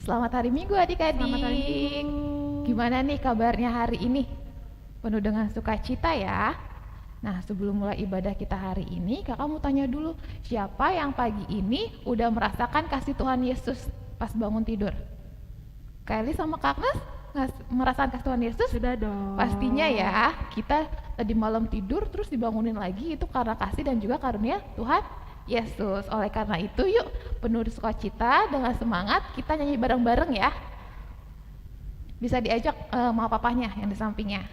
Selamat hari Minggu Selamat hari adik-adik. Minggu. Gimana nih kabarnya hari ini? Penuh dengan sukacita ya. Nah, sebelum mulai ibadah kita hari ini, kakak mau tanya dulu, siapa yang pagi ini udah merasakan kasih Tuhan Yesus pas bangun tidur? Kylie sama Kak Agnes merasakan kasih Tuhan Yesus? Sudah Pastinya dong. ya, kita tadi malam tidur terus dibangunin lagi itu karena kasih dan juga karunia Tuhan Yesus. Oleh karena itu, yuk penuh sukacita dengan semangat kita nyanyi bareng-bareng ya. Bisa diajak mama papahnya yang di sampingnya.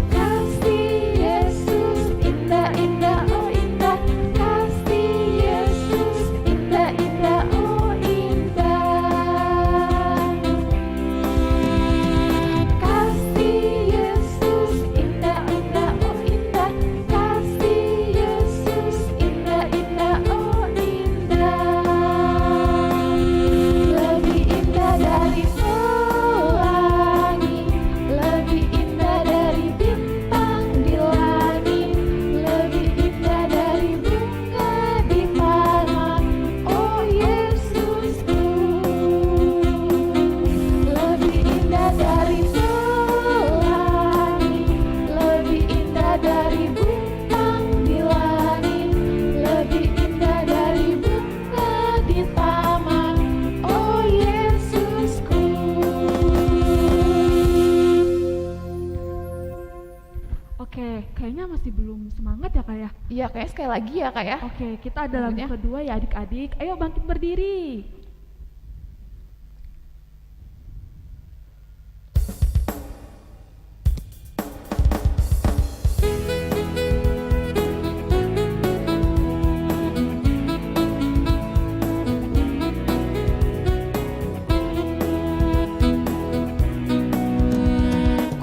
Kasih Yesus indah-indah, oh indah. Kasih Yesus indah-indah, oh indah. Kasih Yesus indah-indah, oh indah. Kasih Yesus indah-indah, oh indah. Lebih indah dari pelangi, lebih indah dari bintang di langit, lebih indah dari bunga di taman, oh Yesusku. Lebih indah dari pelangi, lebih indah dari bintang di langit, lebih indah dari bunga di taman, oh Yesusku. Oke, kayaknya masih belum semangat ya kak ya. Iya, kayaknya sekali lagi ya kak ya Oke, kita ada lagu lagunya. kedua ya adik-adik. Ayo bangkit berdiri.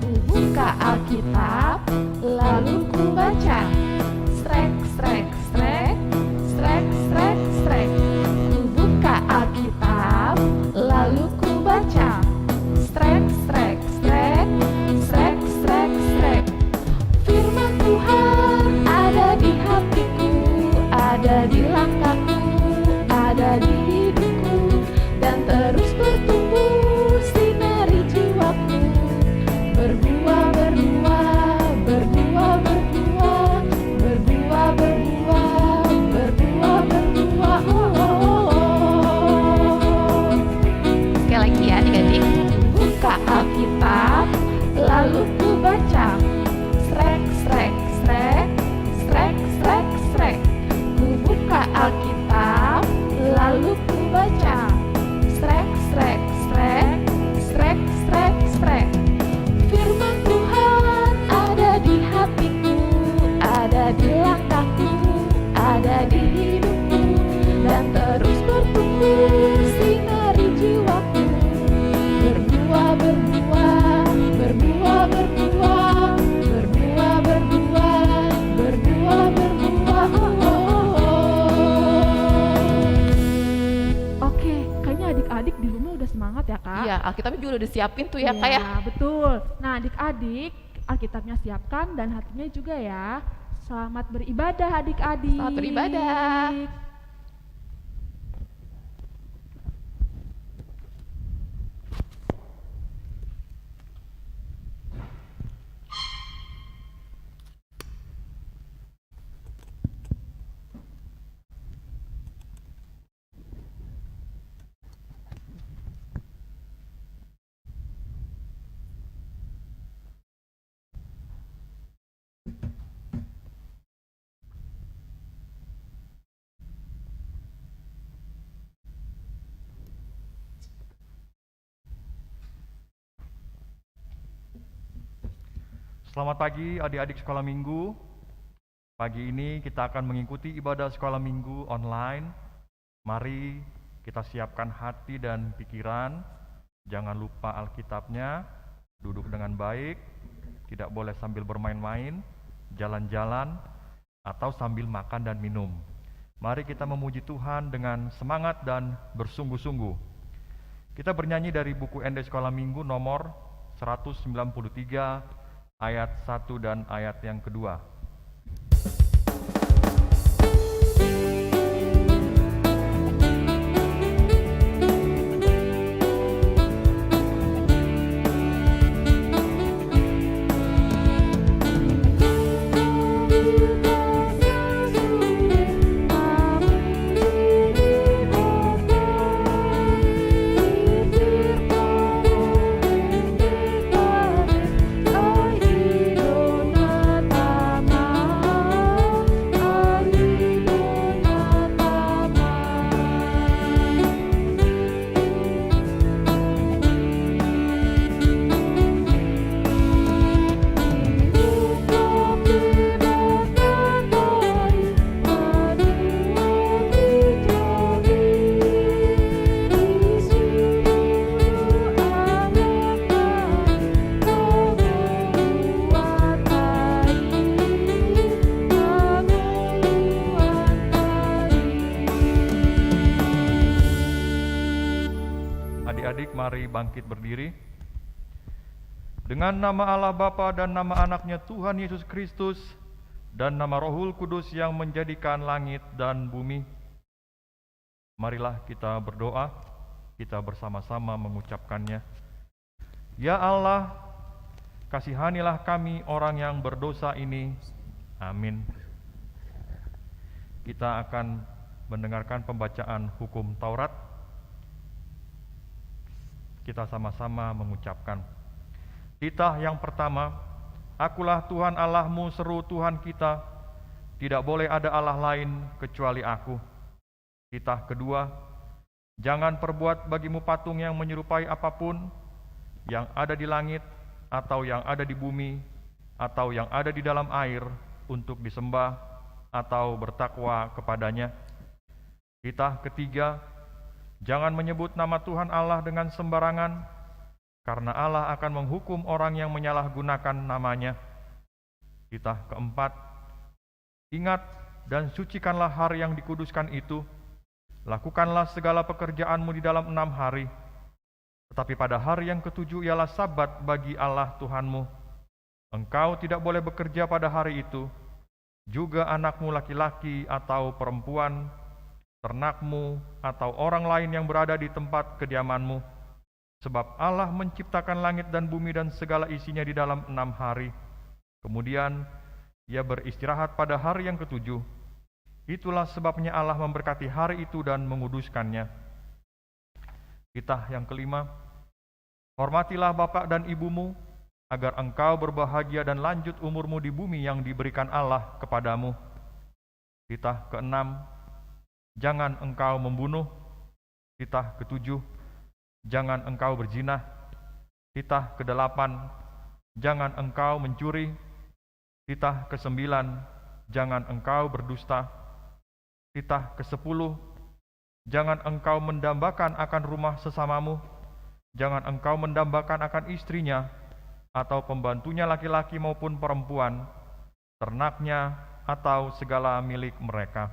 Ku buka Alkitab, lalu ku baca. Strek, strek, strek, strek, strek, strek. Ku buka Alkitab, lalu ku baca. Strek, strek, strek, strek, strek, strek. Firman Tuhan ada di hatiku, ada di langkahku, ada di hidupku, dan terus bertumbuh sinari jiwaku. Berbuah, berbuah, berbuah, berbuah, berbuah, berbuah, berbuah, berbuah. Oh, oh, oh. Sekali lagi ya adik-adik. Buka Alkitab, lalu ku baca. Srek, srek, srek, srek, srek, srek. Ku buka Alkitab, lalu ku baca. Srek, srek, srek, srek, srek, srek. Firman Tuhan ada di hatiku, ada di langkahku, ada di hidupku, dan terus bertumbuh sinari jiwaku. Berbuah, berbuah, berbuah, berbuah, berbuah, berbuah, berbuah, berbuah. Oh, oh, oh. Oke, kayaknya adik-adik di rumah udah semangat ya kak. Iya, Alkitabnya juga udah disiapin tuh ya kak ya. Iya, betul. Nah adik-adik, Alkitabnya siapkan dan hatinya juga ya. Selamat beribadah adik-adik. Selamat beribadah. Selamat pagi adik-adik sekolah minggu. Pagi ini kita akan mengikuti ibadah sekolah minggu online. Mari kita siapkan hati dan pikiran. Jangan lupa Alkitabnya, duduk dengan baik, tidak boleh sambil bermain-main, jalan-jalan, atau sambil makan dan minum. Mari kita memuji Tuhan dengan semangat dan bersungguh-sungguh. Kita bernyanyi dari buku ND Sekolah Minggu nomor 193 ayat 1 dan ayat yang kedua. Adik-adik, mari bangkit berdiri. Dengan nama Allah Bapa dan nama anaknya Tuhan Yesus Kristus dan nama Rohul Kudus yang menjadikan langit dan bumi, marilah kita berdoa, kita bersama-sama mengucapkannya. Ya Allah, kasihanilah kami orang yang berdosa ini. Amin. Kita akan mendengarkan pembacaan hukum Taurat. Kita sama-sama mengucapkan. Titah yang pertama, Akulah Tuhan Allahmu, seru Tuhan kita, tidak boleh ada Allah lain kecuali aku. Titah kedua, jangan perbuat bagimu patung yang menyerupai apapun, yang ada di langit, atau yang ada di bumi, atau yang ada di dalam air, untuk disembah, atau bertakwa kepadanya. Titah ketiga, jangan menyebut nama Tuhan Allah dengan sembarangan, karena Allah akan menghukum orang yang menyalahgunakan namanya. Titah keempat, ingat dan sucikanlah hari yang dikuduskan itu. Lakukanlah segala pekerjaanmu di dalam 6 hari. Tetapi pada hari yang ke-7 ialah Sabat bagi Allah Tuhanmu. Engkau tidak boleh bekerja pada hari itu, juga anakmu laki-laki atau perempuan, ternakmu, atau orang lain yang berada di tempat kediamanmu. Sebab Allah menciptakan langit dan bumi dan segala isinya di dalam 6 hari. Kemudian Ia beristirahat pada hari yang ke-7. Itulah sebabnya Allah memberkati hari itu dan menguduskannya. Titah yang kelima, hormatilah bapak dan ibumu, agar engkau berbahagia dan lanjut umurmu di bumi yang diberikan Allah kepadamu. Titah keenam, jangan engkau membunuh. Titah ke-7, jangan engkau berzina. Titah ke-8, jangan engkau mencuri. Titah ke-9, jangan engkau berdusta. Titah ke-10, jangan engkau mendambakan akan rumah sesamamu. Jangan engkau mendambakan akan istrinya, atau pembantunya laki-laki maupun perempuan, ternaknya, atau segala milik mereka.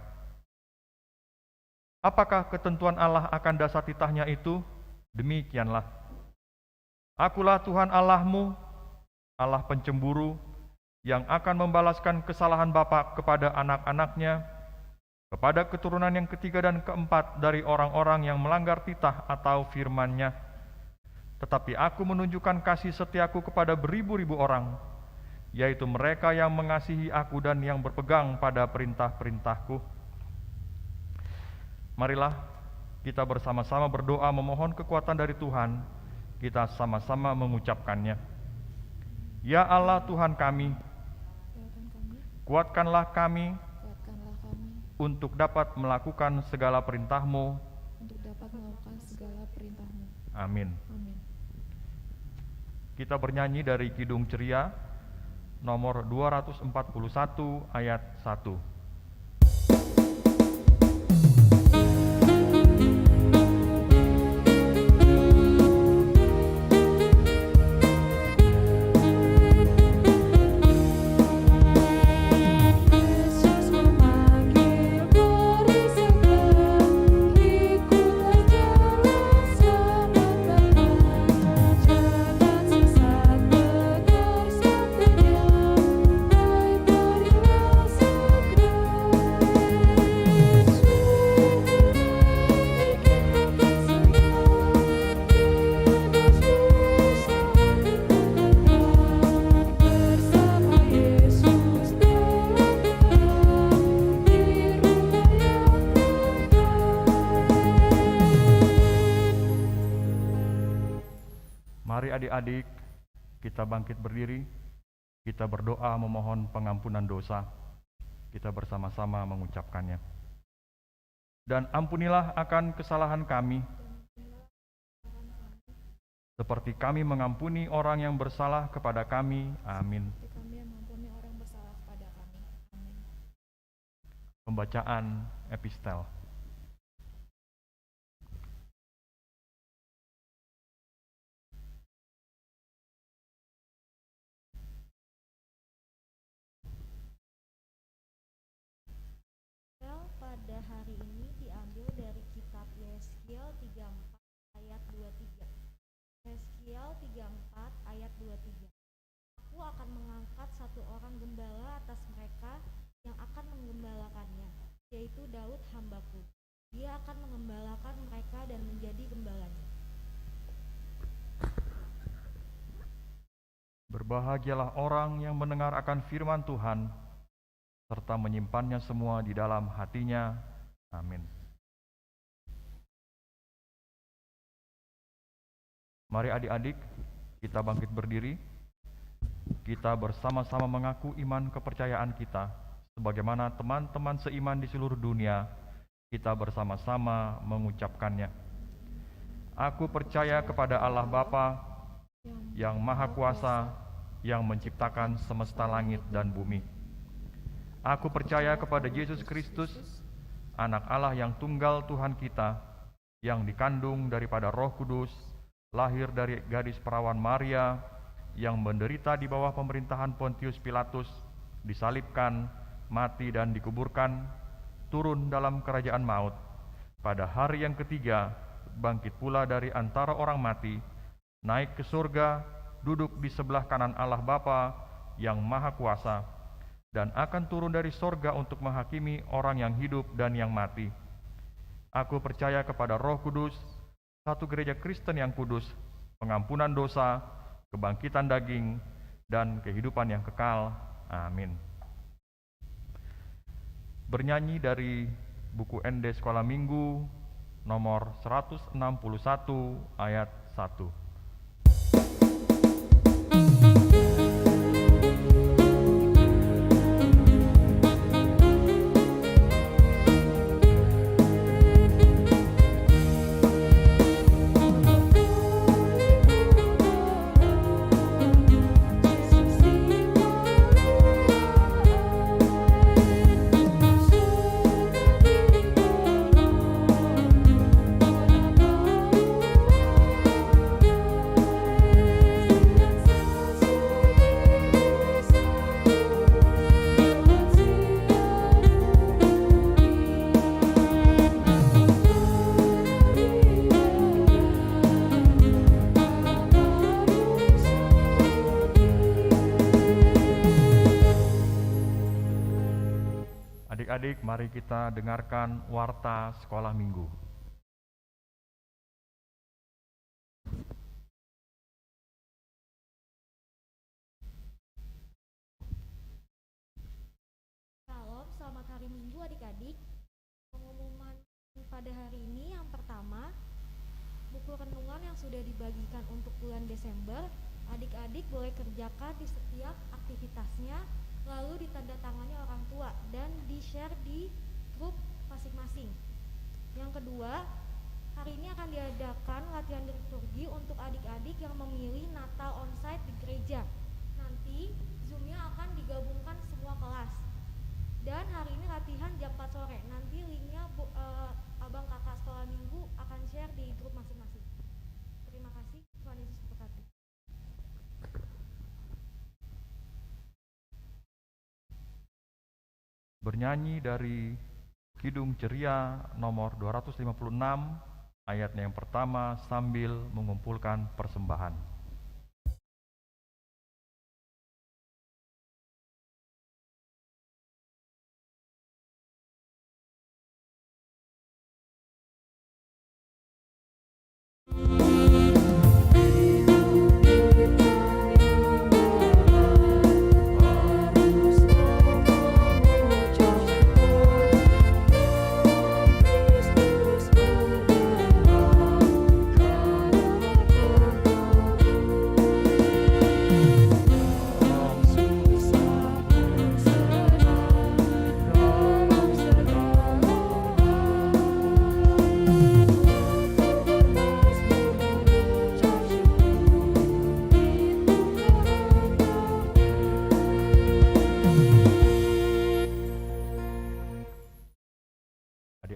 Apakah ketentuan Allah akan dasar titahnya itu? Demikianlah. Akulah Tuhan Allahmu, Allah pencemburu, yang akan membalaskan kesalahan bapa kepada anak-anaknya, kepada keturunan yang ketiga dan keempat dari orang-orang yang melanggar titah atau firman-Nya. Tetapi aku menunjukkan kasih setiaku kepada beribu-ribu orang, yaitu mereka yang mengasihi aku dan yang berpegang pada perintah-perintahku. Marilah kita bersama-sama berdoa memohon kekuatan dari Tuhan. Kita sama-sama mengucapkannya. Ya Allah Tuhan kami, kuatkanlah kami untuk dapat melakukan segala perintah-Mu. Amin. Kita bernyanyi dari Kidung Ceria nomor 241 ayat 1. Yesus memanggil beribadah. adik-adik, kita bangkit berdiri, kita berdoa memohon pengampunan dosa. Kita bersama-sama mengucapkannya. Dan ampunilah akan kesalahan kami, seperti kami mengampuni orang yang bersalah kepada kami. Amin. Pembacaan epistel. Pada hari ini diambil dari kitab Yeskiel 34 ayat 23. Yeskiel 34 ayat 23. Aku akan mengangkat satu orang gembala atas mereka yang akan menggembalakannya, yaitu Daud hambaku. Dia akan mengembalakan mereka dan menjadi gembalanya. Berbahagialah orang yang mendengar akan firman Tuhan, serta menyimpannya semua di dalam hatinya. Amin. Mari adik-adik, kita bangkit berdiri. Kita bersama-sama mengaku iman kepercayaan kita. Sebagaimana teman-teman seiman di seluruh dunia, kita bersama-sama mengucapkannya. Aku percaya kepada Allah Bapa, yang Maha Kuasa, yang menciptakan semesta langit dan bumi. Aku percaya kepada Yesus Kristus, Anak Allah yang tunggal Tuhan kita, yang dikandung daripada Roh Kudus, lahir dari gadis perawan Maria, yang menderita di bawah pemerintahan Pontius Pilatus, disalibkan, mati dan dikuburkan, turun dalam kerajaan maut. Pada hari yang ketiga, bangkit pula dari antara orang mati, naik ke surga, duduk di sebelah kanan Allah Bapa yang Maha Kuasa, dan akan turun dari sorga untuk menghakimi orang yang hidup dan yang mati. Aku percaya kepada Roh Kudus, satu gereja Kristen yang kudus, pengampunan dosa, kebangkitan daging, dan kehidupan yang kekal. Amin. Bernyanyi dari buku ND Sekolah Minggu nomor 161 ayat 1. Adik-adik, mari kita dengarkan warta sekolah minggu. Salam, selamat hari Minggu adik-adik. Pengumuman pada hari ini yang pertama, buku renungan yang sudah dibagikan untuk bulan Desember, adik-adik boleh kerjakan di setiap aktivitasnya, lalu ditandatangani orang tua dan di-share di grup masing-masing. Yang kedua, hari ini akan diadakan latihan liturgi untuk adik-adik yang memilih Natal onsite di gereja. Nanti Zoom-nya akan digabungkan semua kelas. Dan hari ini latihan jam 4 sore. Nanti linknya abang kakak sekolah minggu akan share di grup masing-masing. Terima kasih, Tuhan Yesus memberkati. Bernyanyi dari Kidung Ceria nomor 256, ayatnya yang pertama sambil mengumpulkan persembahan.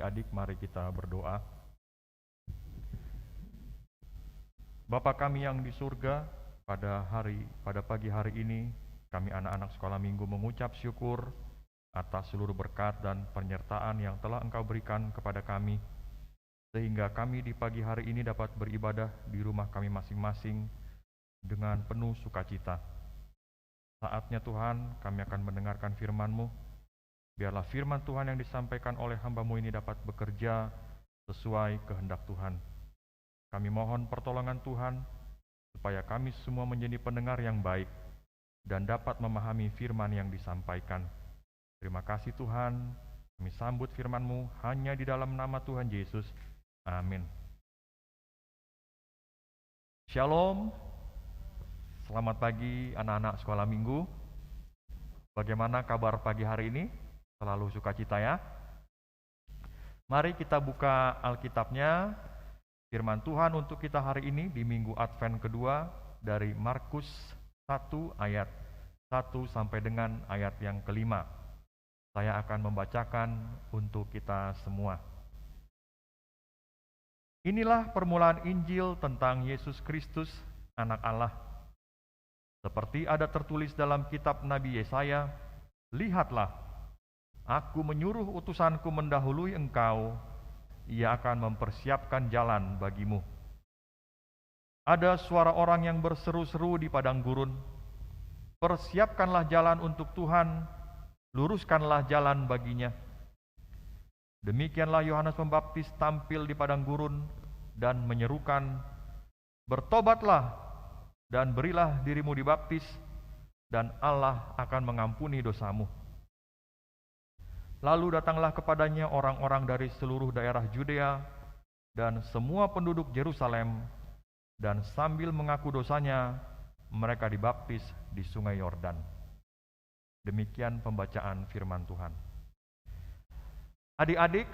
adik-adik, mari kita berdoa. Bapa kami yang di surga, pada pagi hari ini, kami anak-anak sekolah minggu mengucap syukur atas seluruh berkat dan penyertaan yang telah Engkau berikan kepada kami, sehingga kami di pagi hari ini dapat beribadah di rumah kami masing-masing dengan penuh sukacita. Saatnya Tuhan, kami akan mendengarkan firman-Mu. Biarlah firman Tuhan yang disampaikan oleh hamba-Mu ini dapat bekerja sesuai kehendak Tuhan. Kami mohon pertolongan Tuhan, supaya kami semua menjadi pendengar yang baik dan dapat memahami firman yang disampaikan. Terima kasih Tuhan, kami sambut firman-Mu hanya di dalam nama Tuhan Yesus. Amin. Shalom, selamat pagi anak-anak sekolah minggu. Bagaimana kabar pagi hari ini? Selalu sukacita ya. Mari kita buka Alkitabnya, firman Tuhan untuk kita hari ini di Minggu Advent kedua dari Markus 1 ayat 1 sampai dengan ayat yang kelima. Saya akan membacakan untuk kita semua. Inilah permulaan Injil tentang Yesus Kristus, Anak Allah. Seperti ada tertulis dalam kitab Nabi Yesaya, "Lihatlah, Aku menyuruh utusanku mendahului engkau, ia akan mempersiapkan jalan bagimu." Ada suara orang yang berseru-seru di padang gurun, "Persiapkanlah jalan untuk Tuhan, luruskanlah jalan baginya." Demikianlah Yohanes Pembaptis tampil di padang gurun dan menyerukan, "Bertobatlah dan berilah dirimu dibaptis, dan Allah akan mengampuni dosamu." Lalu datanglah kepadanya orang-orang dari seluruh daerah Judea dan semua penduduk Yerusalem, dan sambil mengaku dosanya, mereka dibaptis di Sungai Yordan. Demikian pembacaan firman Tuhan. Adik-adik,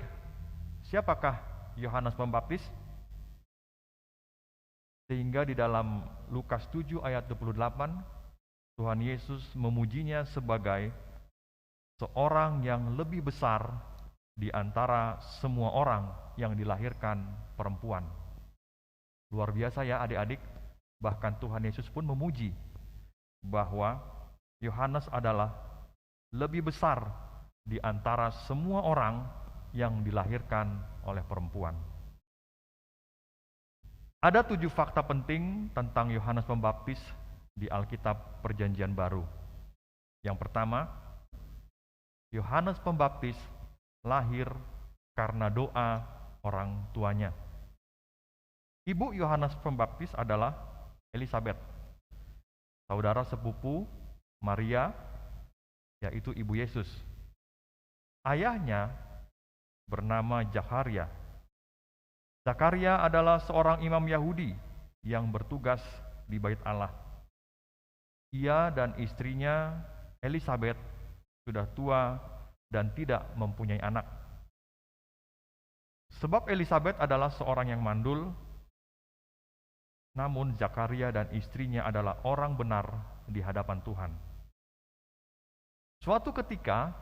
siapakah Yohanes Pembaptis? Sehingga di dalam Lukas 7 ayat 28, Tuhan Yesus memujinya sebagai seorang yang lebih besar di antara semua orang yang dilahirkan perempuan. Luar biasa ya adik-adik, bahkan Tuhan Yesus pun memuji bahwa Yohanes adalah lebih besar di antara semua orang yang dilahirkan oleh perempuan. Ada 7 fakta penting tentang Yohanes Pembaptis di Alkitab Perjanjian Baru. Yang pertama, Yohanes Pembaptis lahir karena doa orang tuanya. Ibu Yohanes Pembaptis adalah Elisabet, saudara sepupu Maria, yaitu ibu Yesus. Ayahnya bernama Zakaria. Zakaria adalah seorang imam Yahudi yang bertugas di Bait Allah. Ia dan istrinya Elisabet sudah tua dan tidak mempunyai anak. Sebab Elisabet adalah seorang yang mandul, namun Zakaria dan istrinya adalah orang benar di hadapan Tuhan. Suatu ketika,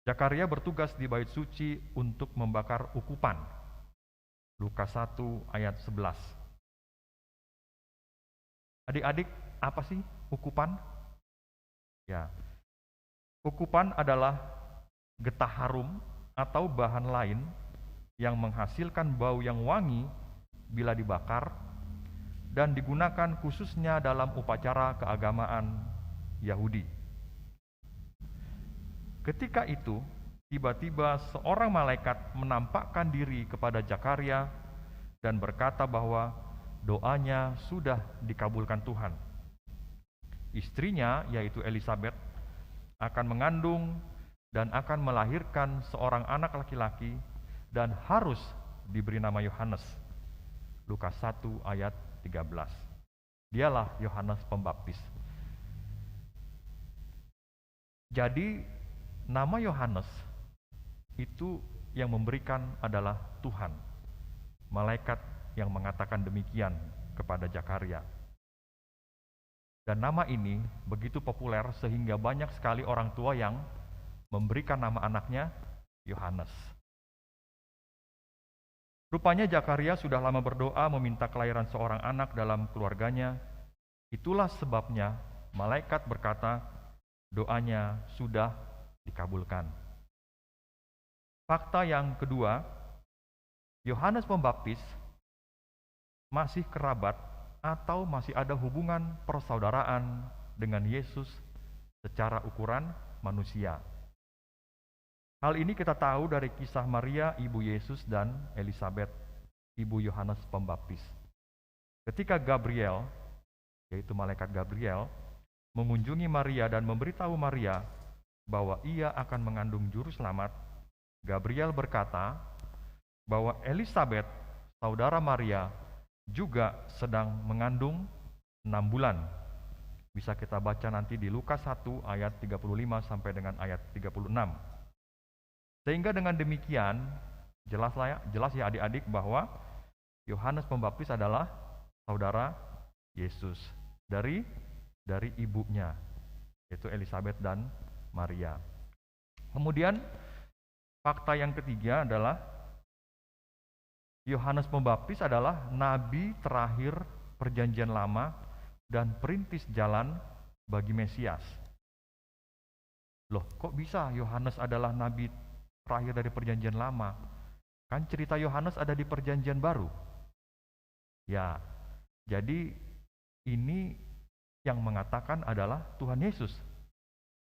Zakaria bertugas di bait suci untuk membakar ukupan. Lukas 1 ayat 11. Adik-adik, apa sih ukupan? Ya, ukupan adalah getah harum atau bahan lain yang menghasilkan bau yang wangi bila dibakar dan digunakan khususnya dalam upacara keagamaan Yahudi. Ketika itu, tiba-tiba seorang malaikat menampakkan diri kepada Zakaria dan berkata bahwa doanya sudah dikabulkan Tuhan. Istrinya, yaitu Elisabet, akan mengandung dan akan melahirkan seorang anak laki-laki dan harus diberi nama Yohanes. Lukas 1 ayat 13. Dialah Yohanes Pembaptis. Jadi nama Yohanes itu yang memberikan adalah Tuhan. Malaikat yang mengatakan demikian kepada Zakaria. Dan nama ini begitu populer sehingga banyak sekali orang tua yang memberikan nama anaknya Yohanes. Rupanya Zakaria sudah lama berdoa meminta kelahiran seorang anak dalam keluarganya. Itulah sebabnya malaikat berkata, doanya sudah dikabulkan. Fakta yang kedua, Yohanes Pembaptis masih kerabat atau masih ada hubungan persaudaraan dengan Yesus secara ukuran manusia. Hal ini kita tahu dari kisah Maria, ibu Yesus, dan Elisabet, ibu Yohanes Pembaptis. Ketika Gabriel, yaitu malaikat Gabriel, mengunjungi Maria dan memberitahu Maria bahwa ia akan mengandung juru selamat, Gabriel berkata bahwa Elisabet, saudara Maria, juga sedang mengandung 6 bulan. Bisa kita baca nanti di Lukas 1 ayat 35 sampai dengan ayat 36. Sehingga dengan demikian jelas ya adik-adik bahwa Yohanes Pembaptis adalah saudara Yesus dari ibunya, yaitu Elisabet dan Maria. Kemudian fakta yang ketiga adalah Yohanes Pembaptis adalah nabi terakhir Perjanjian Lama dan perintis jalan bagi Mesias. Loh, kok bisa Yohanes adalah nabi terakhir dari Perjanjian Lama? Kan cerita Yohanes ada di Perjanjian Baru. Ya, jadi ini yang mengatakan adalah Tuhan Yesus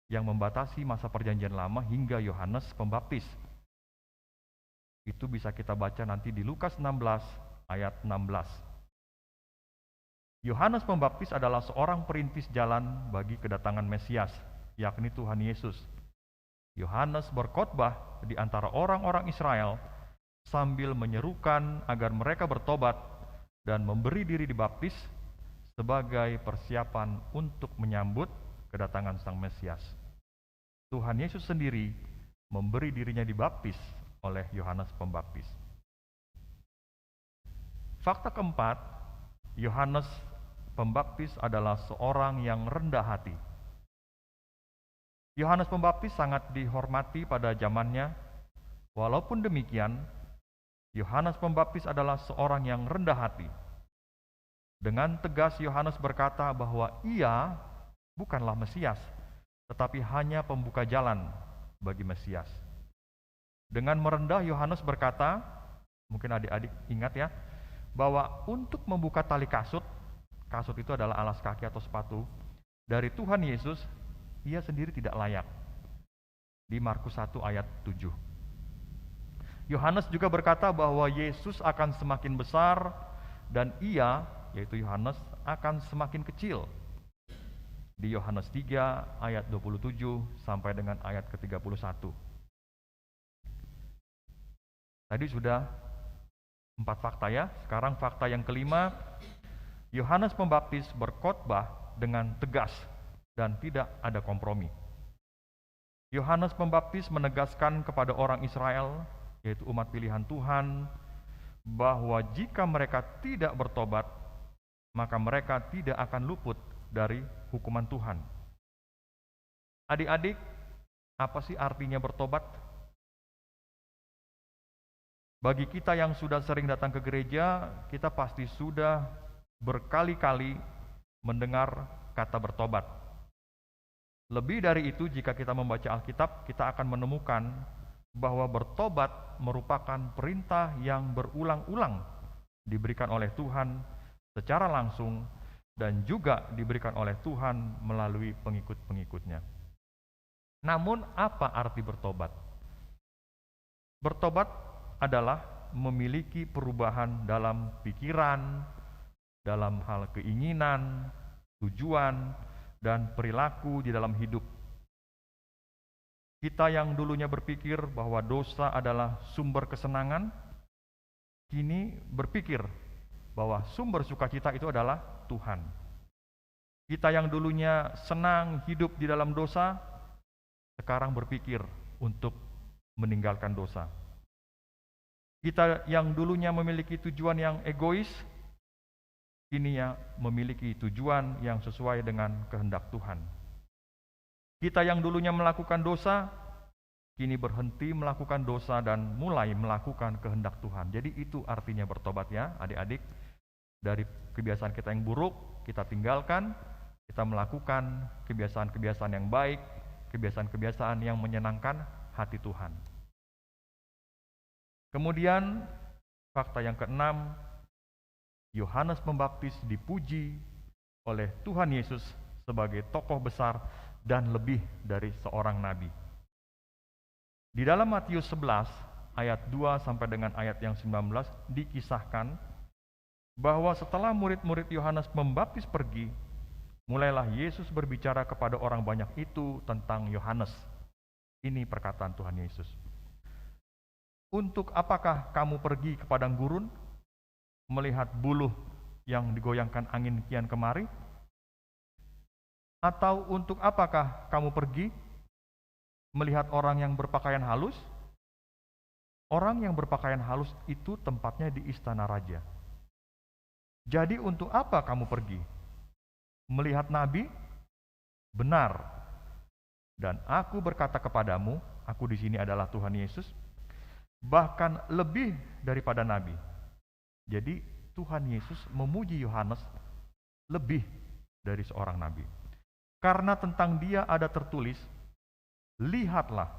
yang membatasi masa Perjanjian Lama hingga Yohanes Pembaptis. Itu bisa kita baca nanti di Lukas 16 ayat 16. Yohanes Pembaptis adalah seorang perintis jalan bagi kedatangan Mesias, yakni Tuhan Yesus. Yohanes berkhotbah di antara orang-orang Israel sambil menyerukan agar mereka bertobat dan memberi diri dibaptis sebagai persiapan untuk menyambut kedatangan Sang Mesias. Tuhan Yesus sendiri memberi dirinya dibaptis oleh Yohanes Pembaptis. Fakta keempat, Yohanes Pembaptis adalah seorang yang rendah hati. Yohanes Pembaptis sangat dihormati pada zamannya. Walaupun demikian, Yohanes Pembaptis adalah seorang yang rendah hati. Dengan tegas Yohanes berkata bahwa ia bukanlah Mesias, tetapi hanya pembuka jalan bagi Mesias. Dengan merendah Yohanes berkata, mungkin adik-adik ingat ya, bahwa untuk membuka tali kasut itu adalah alas kaki atau sepatu, dari Tuhan Yesus, ia sendiri tidak layak. Di Markus 1 ayat 7. Yohanes juga berkata bahwa Yesus akan semakin besar dan ia, yaitu Yohanes, akan semakin kecil. Di Yohanes 3 ayat 27 sampai dengan ayat ke-31. Tadi sudah 4 fakta ya. Sekarang fakta yang kelima, Yohanes Pembaptis berkhotbah dengan tegas dan tidak ada kompromi. Yohanes Pembaptis menegaskan kepada orang Israel, yaitu umat pilihan Tuhan, bahwa jika mereka tidak bertobat, maka mereka tidak akan luput dari hukuman Tuhan. Adik-adik, apa sih artinya bertobat? Bagi kita yang sudah sering datang ke gereja, kita pasti sudah berkali-kali mendengar kata bertobat. Lebih dari itu, jika kita membaca Alkitab, kita akan menemukan bahwa bertobat merupakan perintah yang berulang-ulang diberikan oleh Tuhan secara langsung dan juga diberikan oleh Tuhan melalui pengikut-pengikutnya. Namun, apa arti bertobat? Bertobat adalah memiliki perubahan dalam pikiran, dalam hal keinginan, tujuan, dan perilaku di dalam hidup. Kita yang dulunya berpikir bahwa dosa adalah sumber kesenangan, kini berpikir bahwa sumber sukacita itu adalah Tuhan. Kita yang dulunya senang hidup di dalam dosa, sekarang berpikir untuk meninggalkan dosa. Kita yang dulunya memiliki tujuan yang egois, kini ya memiliki tujuan yang sesuai dengan kehendak Tuhan. Kita yang dulunya melakukan dosa, kini berhenti melakukan dosa dan mulai melakukan kehendak Tuhan. Jadi itu artinya bertobat ya adik-adik. Dari kebiasaan kita yang buruk, kita tinggalkan, kita melakukan kebiasaan-kebiasaan yang baik, kebiasaan-kebiasaan yang menyenangkan hati Tuhan. Kemudian fakta yang keenam, Yohanes Pembaptis dipuji oleh Tuhan Yesus sebagai tokoh besar dan lebih dari seorang nabi. Di dalam Matius 11 ayat 2 sampai dengan ayat yang 19 dikisahkan bahwa setelah murid-murid Yohanes Pembaptis pergi, mulailah Yesus berbicara kepada orang banyak itu tentang Yohanes. Ini perkataan Tuhan Yesus. Untuk apakah kamu pergi ke padang gurun, melihat buluh yang digoyangkan angin kian kemari? Atau untuk apakah kamu pergi melihat orang yang berpakaian halus? Orang yang berpakaian halus itu tempatnya di istana raja. Jadi untuk apa kamu pergi? Melihat nabi? Benar. Dan aku berkata kepadamu, aku di sini adalah Tuhan Yesus, bahkan lebih daripada nabi. Jadi Tuhan Yesus memuji Yohanes lebih dari seorang nabi. Karena tentang dia ada tertulis, lihatlah,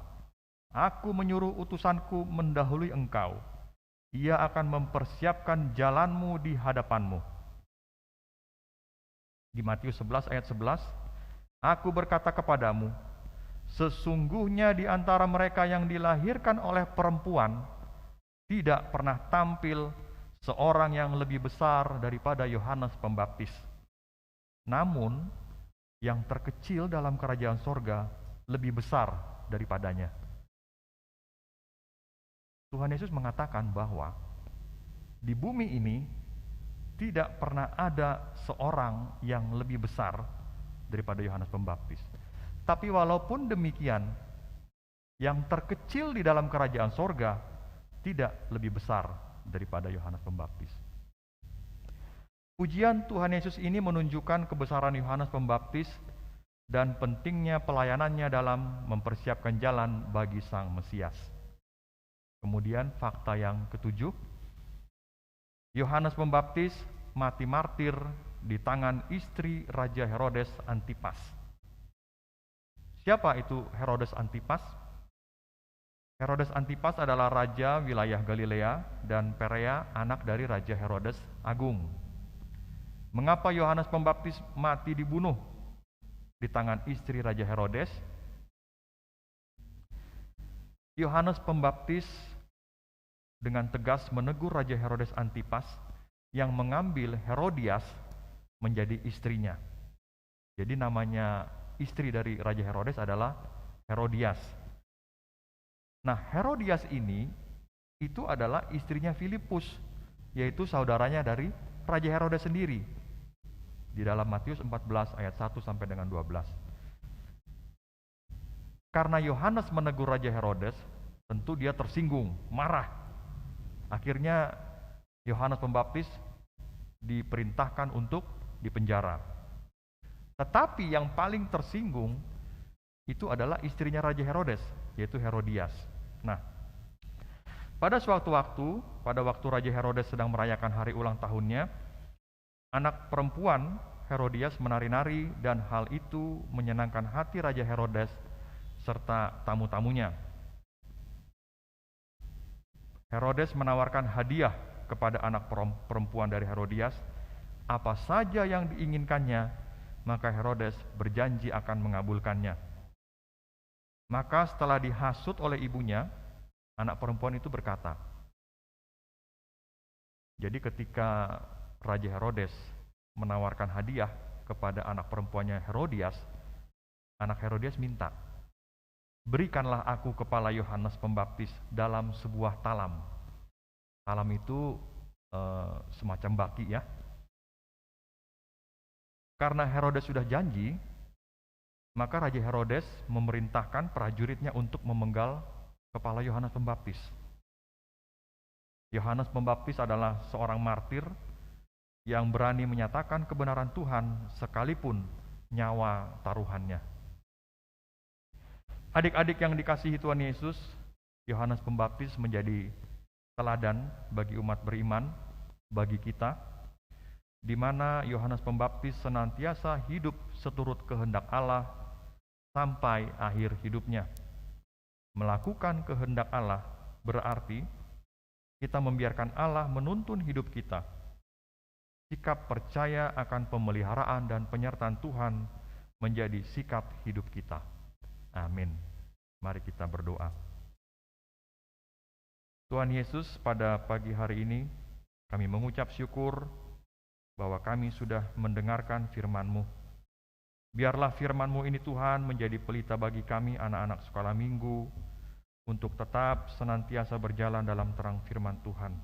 aku menyuruh utusanku mendahului engkau. Ia akan mempersiapkan jalanmu di hadapanmu. Di Matius 11 ayat 11, aku berkata kepadamu, sesungguhnya di antara mereka yang dilahirkan oleh perempuan, tidak pernah tampil seorang yang lebih besar daripada Yohanes Pembaptis. Namun, yang terkecil dalam kerajaan sorga lebih besar daripadanya. Tuhan Yesus mengatakan bahwa di bumi ini tidak pernah ada seorang yang lebih besar daripada Yohanes Pembaptis. Tapi walaupun demikian, yang terkecil di dalam kerajaan sorga tidak lebih besar daripada Yohanes Pembaptis. Pujian Tuhan Yesus ini menunjukkan kebesaran Yohanes Pembaptis dan pentingnya pelayanannya dalam mempersiapkan jalan bagi Sang Mesias. Kemudian fakta yang ketujuh, Yohanes Pembaptis mati martir di tangan istri Raja Herodes Antipas. Siapa itu Herodes Antipas? Herodes Antipas adalah raja wilayah Galilea dan Perea, anak dari Raja Herodes Agung. Mengapa Yohanes Pembaptis mati dibunuh di tangan istri Raja Herodes? Yohanes Pembaptis dengan tegas menegur Raja Herodes Antipas yang mengambil Herodias menjadi istrinya. Jadi namanya istri dari Raja Herodes adalah Herodias. Nah, Herodias ini itu adalah istrinya Filipus, yaitu saudaranya dari Raja Herodes sendiri. Di dalam Matius 14 ayat 1 sampai dengan 12. Karena Yohanes menegur Raja Herodes, tentu dia tersinggung, marah. Akhirnya Yohanes Pembaptis diperintahkan untuk dipenjara. Tetapi yang paling tersinggung itu adalah istrinya Raja Herodes, yaitu Herodias. Nah, pada suatu waktu, pada waktu Raja Herodes sedang merayakan hari ulang tahunnya, anak perempuan Herodias menari-nari dan hal itu menyenangkan hati Raja Herodes serta tamu-tamunya. Herodes menawarkan hadiah kepada anak perempuan dari Herodias, apa saja yang diinginkannya, maka Herodes berjanji akan mengabulkannya. Maka setelah dihasut oleh ibunya, anak perempuan itu berkata, jadi ketika Raja Herodes menawarkan hadiah kepada anak perempuannya Herodias, anak Herodias minta, berikanlah aku kepala Yohanes Pembaptis dalam sebuah talam. Talam itu semacam baki ya. Karena Herodes sudah janji, maka Raja Herodes memerintahkan prajuritnya untuk memenggal kepala Yohanes Pembaptis. Yohanes Pembaptis adalah seorang martir yang berani menyatakan kebenaran Tuhan sekalipun nyawa taruhannya. Adik-adik yang dikasihi Tuhan Yesus, Yohanes Pembaptis menjadi teladan bagi umat beriman, bagi kita, di mana Yohanes Pembaptis senantiasa hidup seturut kehendak Allah sampai akhir hidupnya. Melakukan kehendak Allah berarti kita membiarkan Allah menuntun hidup kita. Sikap percaya akan pemeliharaan dan penyertaan Tuhan menjadi sikap hidup kita. Amin. Mari kita berdoa. Tuhan Yesus, pada pagi hari ini kami mengucap syukur bahwa kami sudah mendengarkan firman-Mu. Biarlah firman-Mu ini Tuhan menjadi pelita bagi kami anak-anak sekolah minggu untuk tetap senantiasa berjalan dalam terang firman Tuhan.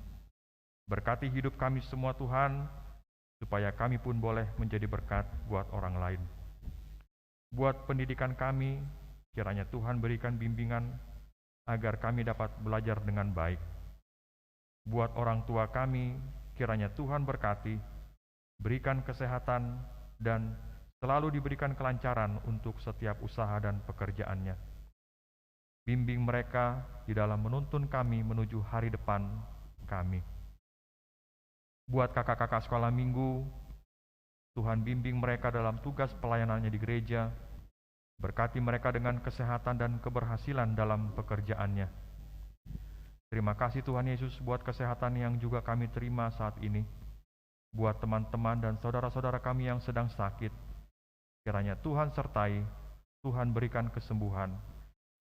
Berkati hidup kami semua Tuhan, supaya kami pun boleh menjadi berkat buat orang lain. Buat pendidikan kami, kiranya Tuhan berikan bimbingan agar kami dapat belajar dengan baik. Buat orang tua kami, kiranya Tuhan berkati, berikan kesehatan, dan selalu diberikan kelancaran untuk setiap usaha dan pekerjaannya. Bimbing mereka di dalam menuntun kami menuju hari depan kami. Buat kakak-kakak sekolah minggu, Tuhan bimbing mereka dalam tugas pelayanannya di gereja, berkati mereka dengan kesehatan dan keberhasilan dalam pekerjaannya. Terima kasih Tuhan Yesus buat kesehatan yang juga kami terima saat ini. Buat teman-teman dan saudara-saudara kami yang sedang sakit, kiranya Tuhan sertai, Tuhan berikan kesembuhan,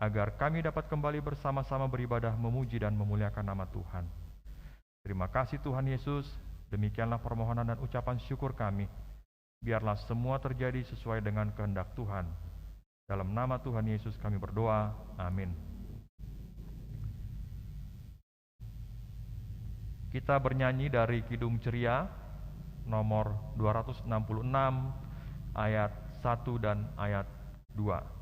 agar kami dapat kembali bersama-sama beribadah, memuji dan memuliakan nama Tuhan. Terima kasih Tuhan Yesus, demikianlah permohonan dan ucapan syukur kami. Biarlah semua terjadi sesuai dengan kehendak Tuhan. Dalam nama Tuhan Yesus kami berdoa, amin. Kita bernyanyi dari Kidung Ceria nomor 266 ayat 1 dan ayat 2.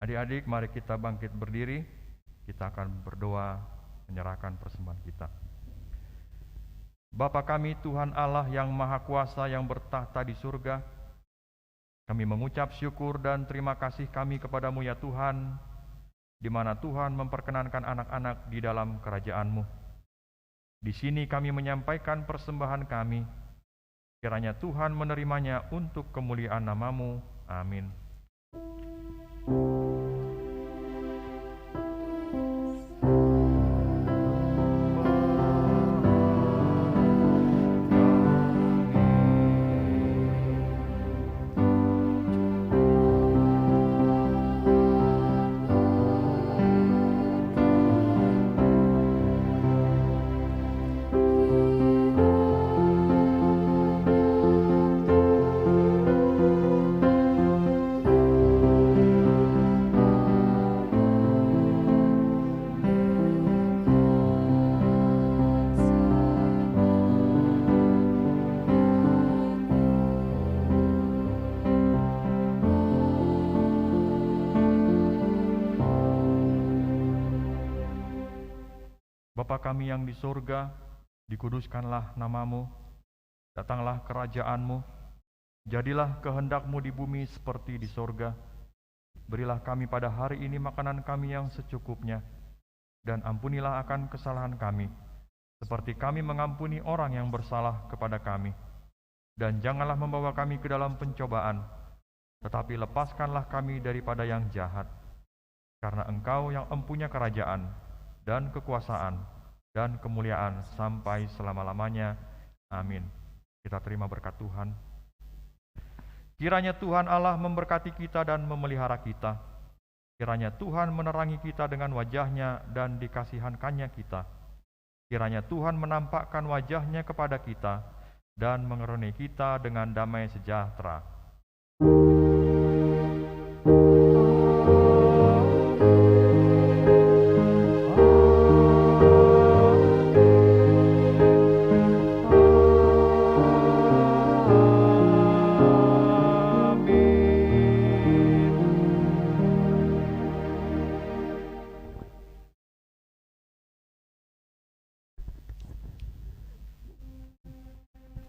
Adik-adik, mari kita bangkit berdiri. Kita akan berdoa menyerahkan persembahan kita. Bapa kami, Tuhan Allah yang Maha Kuasa yang bertahta di surga, kami mengucap syukur dan terima kasih kami kepadamu ya Tuhan, di mana Tuhan memperkenankan anak-anak di dalam kerajaan-Mu. Di sini kami menyampaikan persembahan kami, kiranya Tuhan menerimanya untuk kemuliaan nama-Mu. Amin. Bapa kami yang di surga, dikuduskanlah namamu, datanglah kerajaan-Mu, jadilah kehendak-Mu di bumi seperti di surga. Berilah kami pada hari ini makanan kami yang secukupnya, dan ampunilah akan kesalahan kami, seperti kami mengampuni orang yang bersalah kepada kami. Dan janganlah membawa kami ke dalam pencobaan, tetapi lepaskanlah kami daripada yang jahat. Karena Engkau yang empunya kerajaan, dan kekuasaan, dan kemuliaan sampai selama-lamanya. Amin. Kita terima berkat Tuhan. Kiranya Tuhan Allah memberkati kita dan memelihara kita. Kiranya Tuhan menerangi kita dengan wajah-Nya dan dikasihankannya kita. Kiranya Tuhan menampakkan wajah-Nya kepada kita dan mengeruni kita dengan damai sejahtera.